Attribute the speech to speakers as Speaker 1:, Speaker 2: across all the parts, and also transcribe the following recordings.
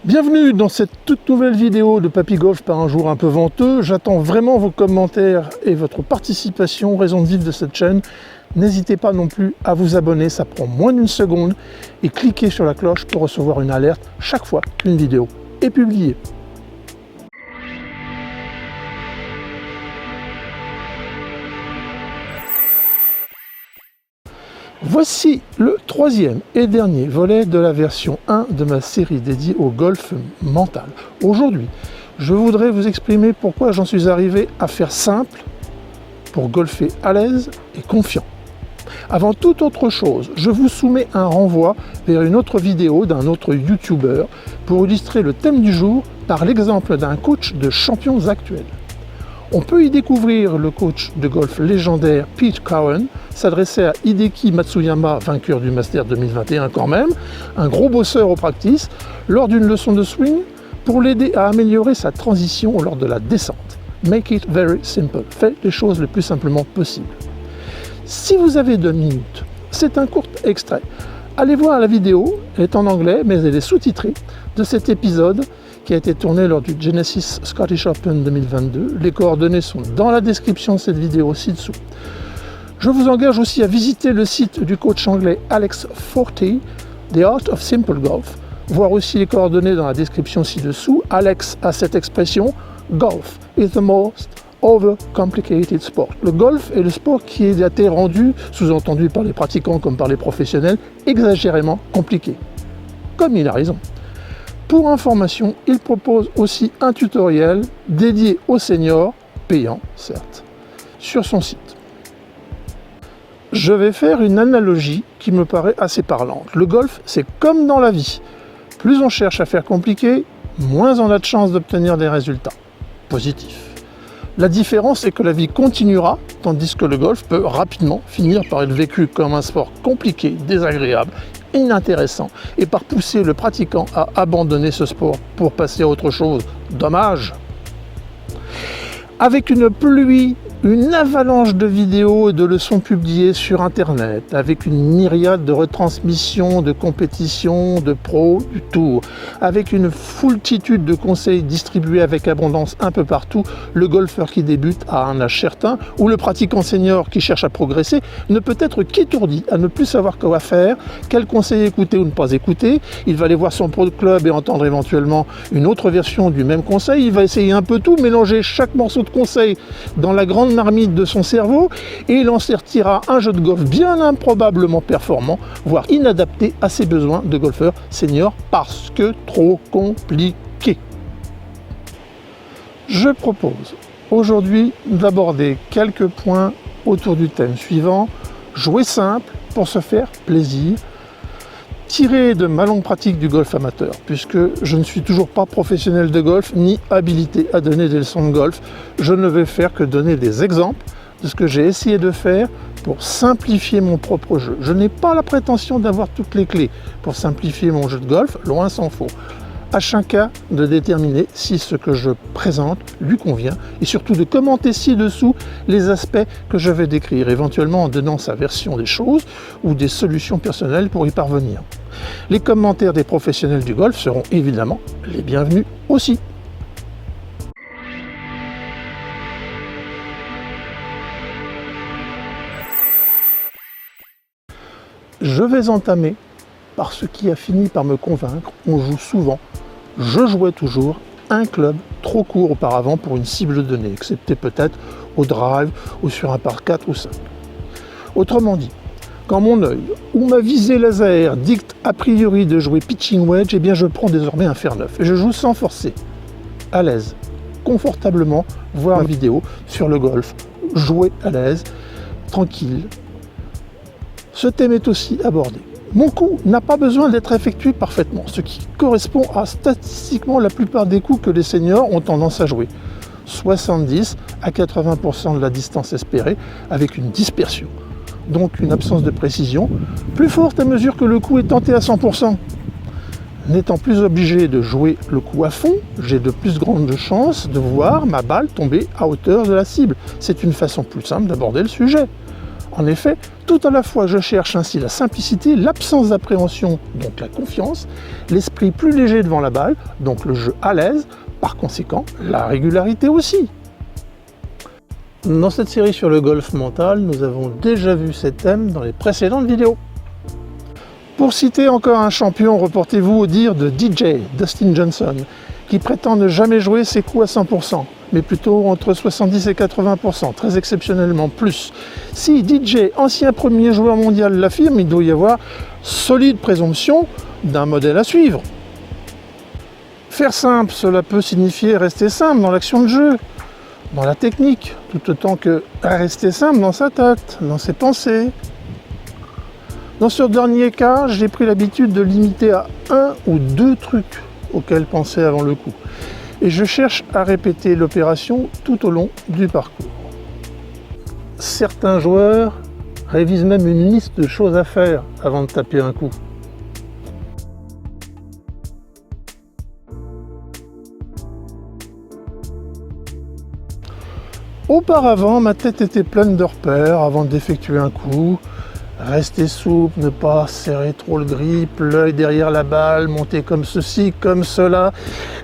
Speaker 1: Bienvenue dans cette toute nouvelle vidéo de Papy Golf par un jour un peu venteux. J'attends vraiment vos commentaires et votre participation, raison de vivre de cette chaîne. N'hésitez pas non plus à vous abonner, ça prend moins d'une seconde, et cliquez sur la cloche pour recevoir une alerte chaque fois qu'une vidéo est publiée. Voici le troisième et dernier volet de la version 1 de ma série dédiée au golf mental. Aujourd'hui, je voudrais vous exprimer pourquoi j'en suis arrivé à faire simple pour golfer à l'aise et confiant. Avant toute autre chose, je vous soumets un renvoi vers une autre vidéo d'un autre YouTuber pour illustrer le thème du jour par l'exemple d'un coach de champions actuels. On peut y découvrir le coach de golf légendaire Pete Cowan s'adresser à Hideki Matsuyama, vainqueur du Master 2021 quand même, un gros bosseur au practice, lors d'une leçon de swing pour l'aider à améliorer sa transition lors de la descente. Make it very simple. Faites les choses le plus simplement possible. Si vous avez 2 minutes, c'est un court extrait. Allez voir la vidéo, elle est en anglais mais elle est sous-titrée, de cet épisode qui a été tourné lors du Genesis Scottish Open 2022. Les coordonnées sont dans la description de cette vidéo ci-dessous. Je vous engage aussi à visiter le site du coach anglais Alex Forte, The Art of Simple Golf, voir aussi les coordonnées dans la description ci-dessous. Alex a cette expression « Golf is the most overcomplicated sport ». Le golf est le sport qui a été rendu, sous-entendu par les pratiquants comme par les professionnels, exagérément compliqué. Comme il a raison. Pour information, il propose aussi un tutoriel dédié aux seniors, payant certes, sur son site. Je vais faire une analogie qui me paraît assez parlante. Le golf, c'est comme dans la vie. Plus on cherche à faire compliqué, moins on a de chances d'obtenir des résultats positifs. La différence est que la vie continuera, tandis que le golf peut rapidement finir par être vécu comme un sport compliqué, désagréable, inintéressant, et par pousser le pratiquant à abandonner ce sport pour passer à autre chose. Dommage. Avec une avalanche de vidéos et de leçons publiées sur Internet, avec une myriade de retransmissions, de compétitions, de pros du tour, avec une foultitude de conseils distribués avec abondance un peu partout, le golfeur qui débute à un âge certain ou le pratiquant senior qui cherche à progresser ne peut être qu'étourdi à ne plus savoir quoi faire, quel conseil écouter ou ne pas écouter. Il va aller voir son pro de club et entendre éventuellement une autre version du même conseil. Il va essayer un peu tout, mélanger chaque morceau de conseil dans la grande marmite de son cerveau et il en sortira un jeu de golf bien improbablement performant, voire inadapté à ses besoins de golfeur senior parce que trop compliqué. Je propose aujourd'hui d'aborder quelques points autour du thème suivant: jouer simple pour se faire plaisir. Tiré de ma longue pratique du golf amateur, puisque je ne suis toujours pas professionnel de golf ni habilité à donner des leçons de golf, je ne vais faire que donner des exemples de ce que j'ai essayé de faire pour simplifier mon propre jeu. Je n'ai pas la prétention d'avoir toutes les clés pour simplifier mon jeu de golf, loin s'en faut. À chacun de déterminer si ce que je présente lui convient et surtout de commenter ci-dessous les aspects que je vais décrire, éventuellement en donnant sa version des choses ou des solutions personnelles pour y parvenir. Les commentaires des professionnels du golf seront évidemment les bienvenus aussi. Je vais entamer par ce qui a fini par me convaincre. On joue souvent, je jouais toujours, un club trop court auparavant pour une cible donnée, excepté peut-être au drive ou sur un par 4 ou 5. Autrement dit, quand mon œil ou ma visée laser dicte a priori de jouer pitching wedge, eh bien je prends désormais un fer neuf et je joue sans forcer, à l'aise, confortablement, voir une vidéo sur le golf, jouer à l'aise, tranquille. Ce thème est aussi abordé. Mon coup n'a pas besoin d'être effectué parfaitement, ce qui correspond à statistiquement la plupart des coups que les seniors ont tendance à jouer. 70 à 80% de la distance espérée avec une dispersion, donc une absence de précision, plus forte à mesure que le coup est tenté à 100%. N'étant plus obligé de jouer le coup à fond, j'ai de plus grandes chances de voir ma balle tomber à hauteur de la cible. C'est une façon plus simple d'aborder le sujet. En effet, tout à la fois je cherche ainsi la simplicité, l'absence d'appréhension, donc la confiance, l'esprit plus léger devant la balle, donc le jeu à l'aise, par conséquent la régularité aussi. Dans cette série sur le golf mental, nous avons déjà vu ces thèmes dans les précédentes vidéos. Pour citer encore un champion, reportez-vous au dire de DJ, Dustin Johnson, qui prétend ne jamais jouer ses coups à 100%, mais plutôt entre 70 et 80%, très exceptionnellement plus. Si DJ, ancien premier joueur mondial, l'affirme, il doit y avoir solide présomption d'un modèle à suivre. Faire simple, cela peut signifier rester simple dans l'action de jeu, dans la technique, tout autant que rester simple dans sa tête, dans ses pensées. Dans ce dernier cas, j'ai pris l'habitude de limiter à 1 ou 2 trucs auxquels penser avant le coup. Et je cherche à répéter l'opération tout au long du parcours. Certains joueurs révisent même une liste de choses à faire avant de taper un coup. Auparavant, ma tête était pleine de repères avant d'effectuer un coup. Rester souple, ne pas serrer trop le grip, l'œil derrière la balle, monter comme ceci, comme cela,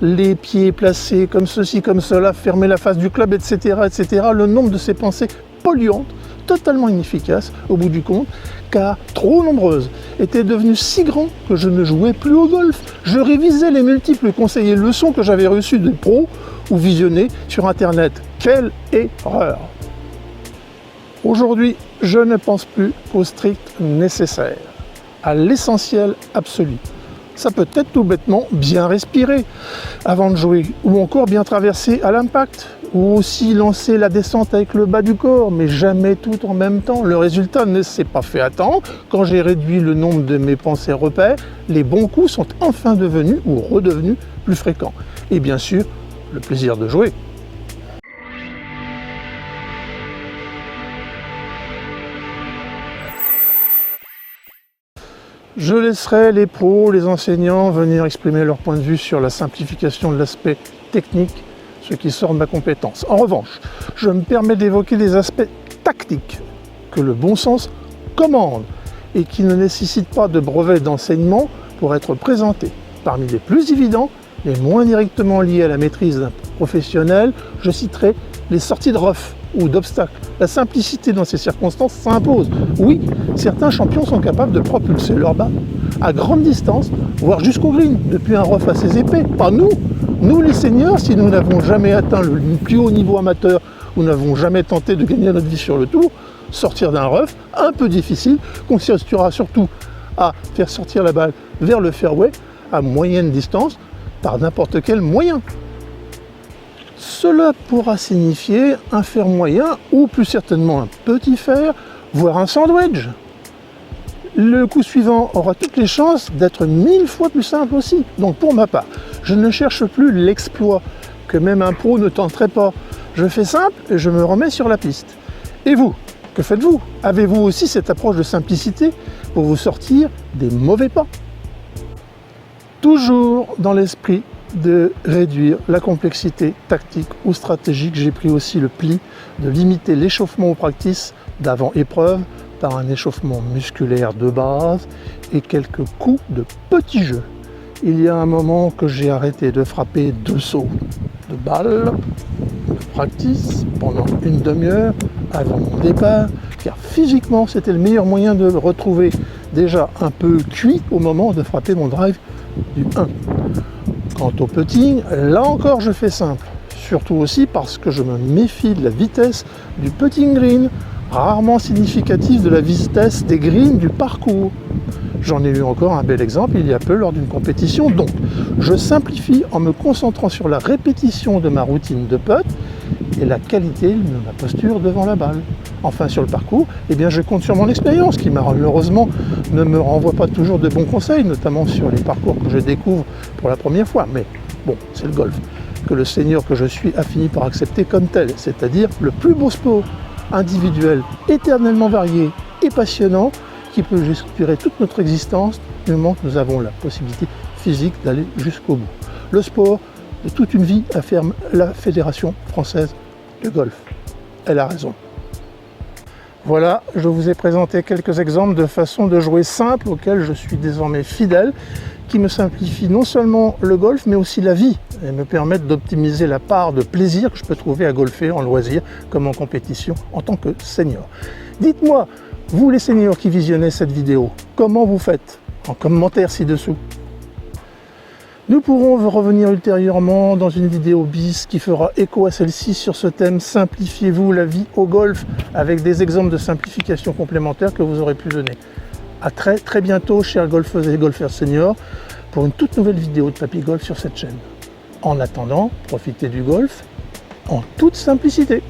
Speaker 1: les pieds placés comme ceci, comme cela, fermer la face du club, etc., etc. Le nombre de ces pensées polluantes, totalement inefficaces au bout du compte, car trop nombreuses, étaient devenues si grand que je ne jouais plus au golf. Je révisais les multiples conseils et leçons que j'avais reçus des pros ou visionnés sur Internet. Quelle erreur! Aujourd'hui, je ne pense plus au strict nécessaire, à l'essentiel absolu. Ça peut être tout bêtement bien respirer avant de jouer, ou encore bien traverser à l'impact, ou aussi lancer la descente avec le bas du corps, mais jamais tout en même temps. Le résultat ne s'est pas fait attendre. Quand j'ai réduit le nombre de mes pensées repères, les bons coups sont enfin devenus ou redevenus plus fréquents. Et bien sûr, le plaisir de jouer. Je laisserai les pros, les enseignants venir exprimer leur point de vue sur la simplification de l'aspect technique, ce qui sort de ma compétence. En revanche, je me permets d'évoquer des aspects tactiques que le bon sens commande et qui ne nécessitent pas de brevet d'enseignement pour être présentés. Parmi les plus évidents, les moins directement liés à la maîtrise d'un professionnel, je citerai les sorties de rough ou d'obstacles. La simplicité dans ces circonstances s'impose. Oui, certains champions sont capables de propulser leur balle à grande distance, voire jusqu'au green, depuis un rough assez épais. Pas nous. Nous les seniors, si nous n'avons jamais atteint le plus haut niveau amateur ou n'avons jamais tenté de gagner notre vie sur le tour, sortir d'un rough un peu difficile consistera surtout à faire sortir la balle vers le fairway à moyenne distance par n'importe quel moyen. Cela pourra signifier un fer moyen ou plus certainement un petit fer, voire un sandwich. Le coup suivant aura toutes les chances d'être 1000 fois plus simple aussi. Donc pour ma part, je ne cherche plus l'exploit que même un pro ne tenterait pas. Je fais simple et je me remets sur la piste. Et vous, que faites-vous? Avez-vous aussi cette approche de simplicité pour vous sortir des mauvais pas? Toujours dans l'esprit de réduire la complexité tactique ou stratégique, j'ai pris aussi le pli de limiter l'échauffement aux practices d'avant-épreuve par un échauffement musculaire de base et quelques coups de petits jeux. Il y a un moment que j'ai arrêté de frapper 2 sauts de balle de practice pendant une demi-heure avant mon départ, car physiquement c'était le meilleur moyen de me retrouver déjà un peu cuit au moment de frapper mon drive du 1. Quant au putting, là encore je fais simple, surtout aussi parce que je me méfie de la vitesse du putting green, rarement significative de la vitesse des greens du parcours. J'en ai eu encore un bel exemple il y a peu lors d'une compétition, donc je simplifie en me concentrant sur la répétition de ma routine de putt et la qualité de ma posture devant la balle. Enfin sur le parcours, eh bien, je compte sur mon expérience qui malheureusement ne me renvoie pas toujours de bons conseils, notamment sur les parcours que je découvre pour la première fois. Mais bon, c'est le golf, que le senior que je suis a fini par accepter comme tel, c'est-à-dire le plus beau sport individuel, éternellement varié et passionnant, qui peut inspirer toute notre existence du moment que nous avons la possibilité physique d'aller jusqu'au bout. Le sport de toute une vie, affirme la Fédération française de golf. Elle a raison. Voilà, je vous ai présenté quelques exemples de façons de jouer simples auxquelles je suis désormais fidèle, qui me simplifient non seulement le golf, mais aussi la vie, et me permettent d'optimiser la part de plaisir que je peux trouver à golfer en loisir comme en compétition en tant que senior. Dites-moi, vous les seniors qui visionnez cette vidéo, comment vous faites? En commentaire ci-dessous. Nous pourrons revenir ultérieurement dans une vidéo bis qui fera écho à celle-ci sur ce thème « Simplifiez-vous la vie au golf » avec des exemples de simplification complémentaires que vous aurez pu donner. À très bientôt, chers golfeuses et golfeurs seniors, pour une toute nouvelle vidéo de Papy Golf sur cette chaîne. En attendant, profitez du golf en toute simplicité.